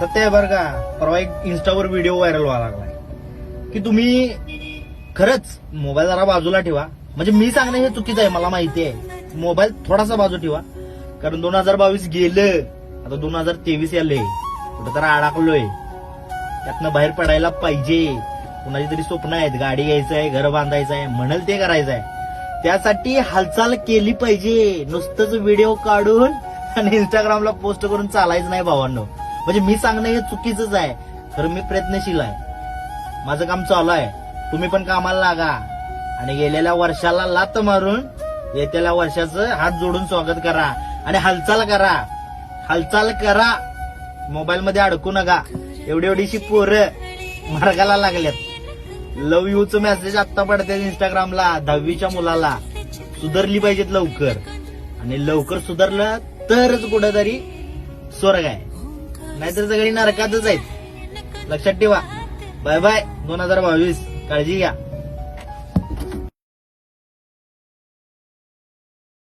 सत्य आहे बरं का. परवा एक इन्स्टावर व्हिडिओ व्हायरल व्हायला लागलाय की तुम्ही खरंच मोबाईल जरा बाजूला ठेवा. म्हणजे मी सांगणं हे चुकीचं आहे, मला माहिती आहे. मोबाईल थोडासा बाजू ठेवा, कारण 2022 गेलं, आता 2023 आले, कुठं तर अडकलोय. त्यातनं बाहेर पडायला पाहिजे. कुणाची तरी स्वप्न आहेत, गाडी घ्यायचं आहे, घर बांधायचं आहे, म्हणाल ते करायचं आहे. त्यासाठी हालचाल केली पाहिजे. नुसतंच व्हिडिओ काढून आणि इंस्टाग्रामला पोस्ट करून चालायचं नाही भावांनो. म्हणजे मी सांगणं हे चुकीचंच आहे, खरं मी प्रयत्नशील आहे, माझं काम चालू आहे. तुम्ही पण कामाला लागा आणि गेलेल्या वर्षाला लात मारून येत्याला वर्षाचं हात जोडून स्वागत करा आणि हालचाल करा. हालचाल करा, मोबाईल मध्ये अडकू नका. एवढी एवढीशी पोरं मार्गाला लागल्यात. लव्ह यूचं मेसेज आत्ता पडतात इंस्टाग्रामला 10वीच्या मुलाला. सुधारली पाहिजेत लवकर, आणि लवकर सुधारलं तरच कुठेतरी स्वर्ग आहे, नाहीतर सगळी नरकातच आहेत. लक्षात ठेवा. Bye bye 2022. काळजी घ्या.